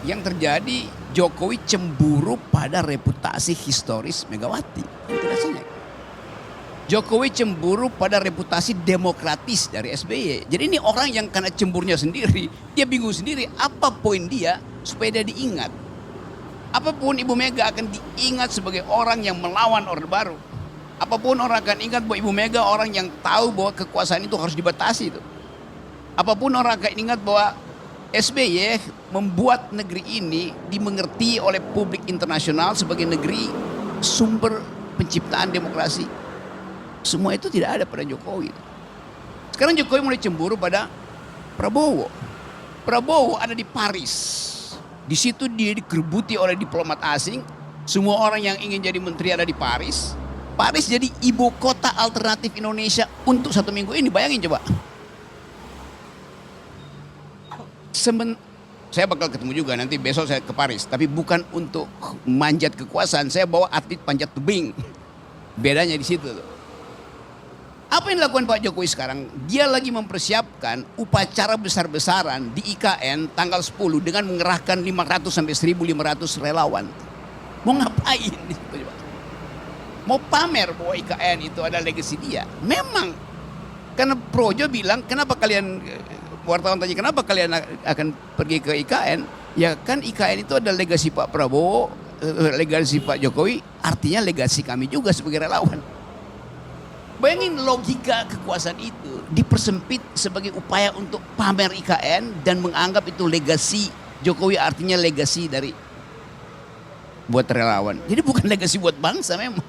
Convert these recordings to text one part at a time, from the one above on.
Yang terjadi Jokowi cemburu pada reputasi historis Megawati. Itu rasanya. Jokowi cemburu pada reputasi demokratis dari SBY. Jadi ini orang yang karena cemburnya sendiri, dia bingung sendiri apa poin dia supaya dia diingat. Apapun Ibu Mega akan diingat sebagai orang yang melawan Orde Baru. Apapun orang akan ingat bahwa Ibu Mega orang yang tahu bahwa kekuasaan itu harus dibatasi itu. Apapun orang akan ingat bahwa SBY membuat negeri ini dimengerti oleh publik internasional sebagai negeri sumber penciptaan demokrasi. Semua itu tidak ada pada Jokowi. Sekarang Jokowi mulai cemburu pada Prabowo. Prabowo ada di Paris. Di situ dia digerbuti oleh diplomat asing. Semua orang yang ingin jadi menteri ada di Paris. Paris jadi ibu kota alternatif Indonesia untuk 1 minggu ini. Bayangin coba. Saya bakal ketemu juga nanti besok saya ke Paris. Tapi bukan untuk manjat kekuasaan. Saya bawa atlet panjat tebing. Bedanya di situ tuh. Apa yang dilakukan Pak Jokowi sekarang? Dia lagi mempersiapkan upacara besar-besaran di IKN tanggal 10 dengan mengerahkan 500 sampai 1.500 relawan. Mau ngapain? Mau pamer bahwa IKN itu ada legasi dia. Memang. Karena Projo bilang, kenapa kalian, wartawan tanya, kenapa kalian akan pergi ke IKN? Ya kan IKN itu ada legasi Pak Prabowo, legasi Pak Jokowi, artinya legasi kami juga sebagai relawan. Bayangin logika kekuasaan itu dipersempit sebagai upaya untuk pamer IKN dan menganggap itu legasi Jokowi, artinya legasi dari buat relawan. Jadi bukan legasi buat bangsa memang.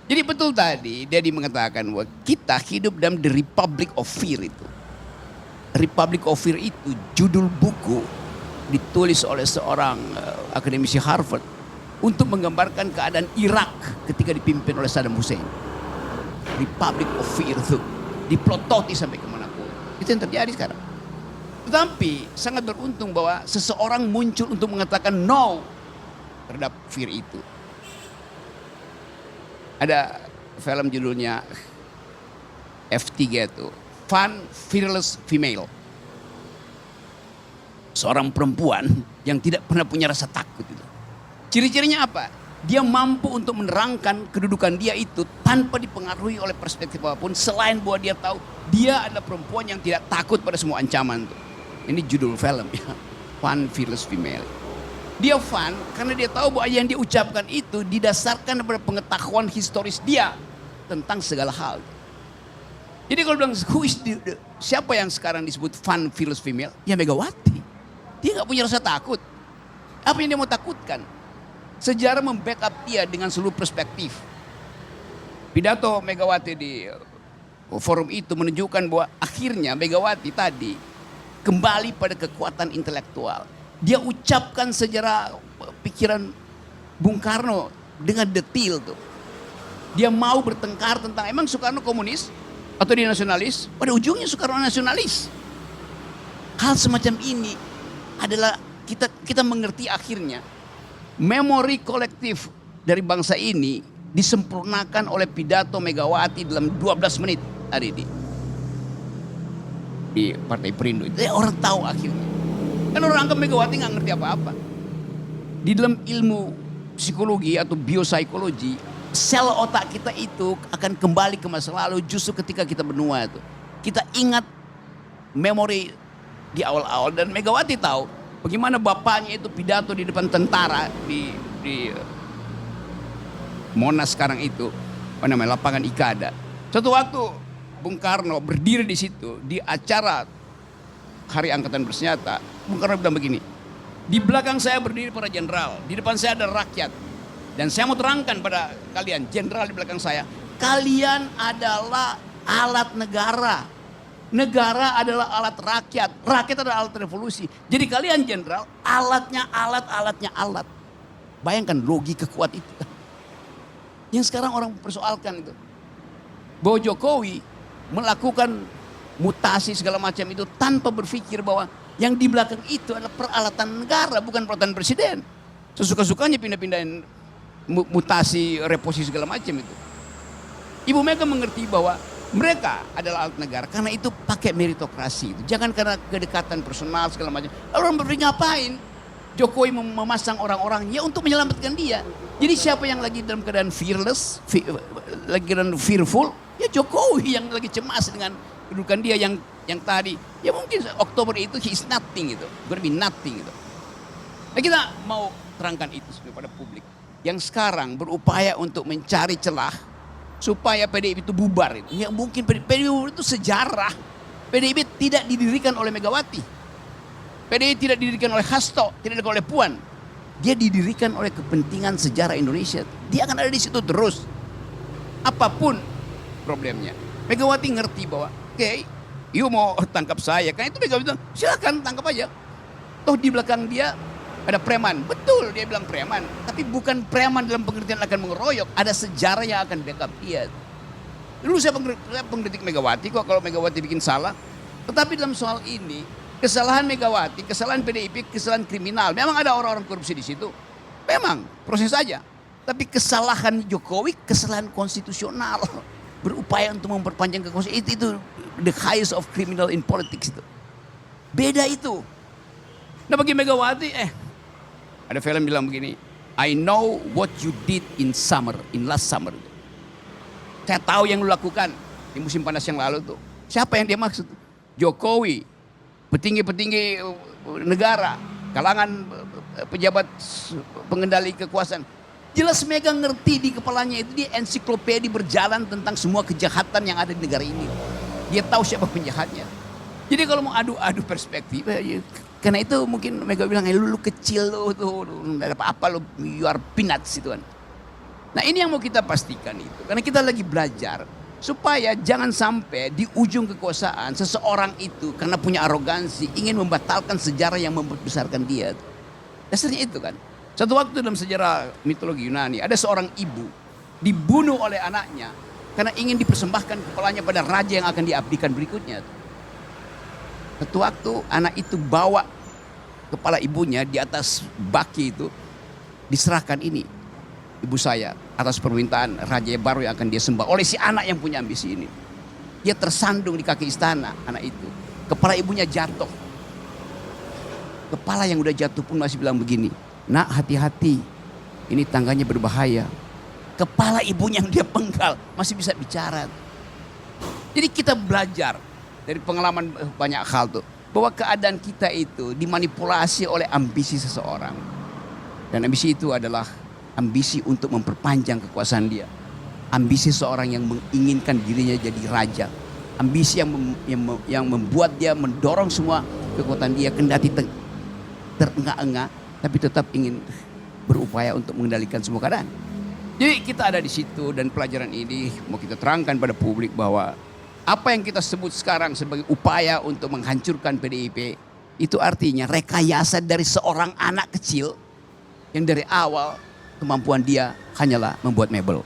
Jadi betul tadi Dedi mengatakan bahwa kita hidup dalam the Republic of Fear itu. Republic of Fear itu judul buku ditulis oleh seorang akademisi Harvard untuk menggambarkan keadaan Irak ketika dipimpin oleh Saddam Hussein. Republic of Fear itu diplototi sampai kemanapun. Itu yang terjadi sekarang. Tetapi sangat beruntung bahwa seseorang muncul untuk mengatakan no terhadap fear itu. Ada film judulnya F3 itu, Fun Fearless Female. Seorang perempuan yang tidak pernah punya rasa takut itu. Ciri-cirinya apa? Dia mampu untuk menerangkan kedudukan dia itu tanpa dipengaruhi oleh perspektif apapun, selain bahwa dia tahu dia adalah perempuan yang tidak takut pada semua ancaman. Ini judul film ya, Fun Fearless Female. Dia fun karena dia tahu bahwa yang dia ucapkan itu didasarkan pada pengetahuan historis dia tentang segala hal. Jadi kalau bilang siapa yang sekarang disebut Fun Fearless Female? Ya Megawati. Dia gak punya rasa takut. Apa yang dia mau takutkan? Sejarah membackup dia dengan seluruh perspektif. Pidato Megawati di forum itu menunjukkan bahwa akhirnya Megawati tadi kembali pada kekuatan intelektual. Dia ucapkan sejarah pikiran Bung Karno dengan detil tuh. Dia mau bertengkar tentang emang Soekarno komunis atau dia nasionalis? Pada ujungnya Soekarno nasionalis. Hal semacam ini adalah kita mengerti akhirnya. Memori kolektif dari bangsa ini disempurnakan oleh pidato Megawati dalam 12 menit hari ini. Di Partai Perindo itu orang tahu akhirnya. Kan orang anggap Megawati gak ngerti apa-apa. Di dalam ilmu psikologi atau biopsikologi, sel otak kita itu akan kembali ke masa lalu justru ketika kita benua itu. Kita ingat memori di awal-awal dan Megawati tahu bagaimana bapaknya itu pidato di depan tentara di Monas sekarang itu, apa namanya, lapangan Ikada. Suatu waktu Bung Karno berdiri di situ di acara Hari Angkatan Bersenjata. Bung Karno bilang begini, di belakang saya berdiri para jenderal, di depan saya ada rakyat. Dan saya mau terangkan pada kalian, jenderal di belakang saya, kalian adalah alat negara. Negara adalah alat rakyat, rakyat adalah alat revolusi. Jadi kalian jenderal, alatnya alat. Bayangkan logika kuat itu. Yang sekarang orang persoalkan itu. Bahwa Jokowi melakukan mutasi segala macam itu tanpa berpikir bahwa yang di belakang itu adalah peralatan negara, bukan peralatan presiden. Sesuka-sukanya pindah-pindahin mutasi, reposisi segala macam itu. Ibu Mega mengerti bahwa mereka adalah alat negara karena itu pakai meritokrasi itu. Jangan karena kedekatan personal segala macam. Lalu orang berpikir ngapain? Jokowi memasang orang-orangnya untuk menyelamatkan dia. Jadi siapa yang lagi dalam keadaan fearless, lagi dalam fearful, ya Jokowi yang lagi cemas dengan kedudukan dia yang tadi. Ya mungkin Oktober itu he is nothing gitu, gonna be nothing gitu. Nah kita mau terangkan itu kepada publik yang sekarang berupaya untuk mencari celah supaya PDIP itu bubar. Ya mungkin PDIP itu sejarah. PDIP tidak didirikan oleh Megawati. PDIP tidak didirikan oleh Hasto, tidak didirikan oleh Puan. Dia didirikan oleh kepentingan sejarah Indonesia. Dia akan ada di situ terus. Apapun problemnya. Megawati ngerti bahwa, oke, you mau tangkap saya. Karena itu Megawati bilang, silakan tangkap aja. Toh di belakang dia ada preman. Betul dia bilang preman. Tapi bukan preman dalam pengertian akan mengeroyok. Ada sejarah yang akan dianggap dia. Dulu saya pengkritik Megawati kok kalau Megawati bikin salah. Tetapi dalam soal ini, kesalahan Megawati, kesalahan PDIP, kesalahan kriminal. Memang ada orang-orang korupsi di situ. Memang proses saja. Tapi kesalahan Jokowi, kesalahan konstitusional. Berupaya untuk memperpanjang kekuasaan. Itu the highest of criminal in politics itu. Beda itu. Nah bagi Megawati, ada film bilang begini, I know what you did in last summer. Saya tahu yang lu lakukan di musim panas yang lalu tuh. Siapa yang dia maksud? Jokowi, petinggi-petinggi negara, kalangan pejabat pengendali kekuasaan. Jelas Mega ngerti di kepalanya itu, dia ensiklopedi berjalan tentang semua kejahatan yang ada di negara ini. Dia tahu siapa penjahatnya. Jadi kalau mau adu-adu perspektif, karena itu mungkin Mega bilang, lu kecil lu tuh, nggak ada apa-apa lu, you are peanuts itu kan. Nah ini yang mau kita pastikan itu, karena kita lagi belajar supaya jangan sampai di ujung kekuasaan seseorang itu karena punya arogansi ingin membatalkan sejarah yang membesarkan dia. Dasarnya itu kan. Satu waktu dalam sejarah mitologi Yunani ada seorang ibu dibunuh oleh anaknya karena ingin dipersembahkan kepalanya pada raja yang akan diabdikan berikutnya. Satu waktu anak itu bawa kepala ibunya di atas baki itu, diserahkan ini ibu saya atas permintaan raja baru yang akan dia sembah oleh si anak yang punya ambisi ini. Dia tersandung di kaki istana anak itu. Kepala ibunya jatuh. Kepala yang udah jatuh pun masih bilang begini, nak hati-hati, ini tangganya berbahaya. Kepala ibunya yang dia penggal masih bisa bicara. Jadi kita belajar dari pengalaman banyak hal tuh, bahwa keadaan kita itu dimanipulasi oleh ambisi seseorang. Dan ambisi itu adalah ambisi untuk memperpanjang kekuasaan dia. Ambisi seorang yang menginginkan dirinya jadi raja. Ambisi yang membuat dia mendorong semua kekuatan dia kendati terengah-engah, tapi tetap ingin berupaya untuk mengendalikan semua keadaan. Jadi kita ada di situ dan pelajaran ini mau kita terangkan pada publik bahwa apa yang kita sebut sekarang sebagai upaya untuk menghancurkan PDIP itu artinya rekayasa dari seorang anak kecil yang dari awal kemampuan dia hanyalah membuat mebel.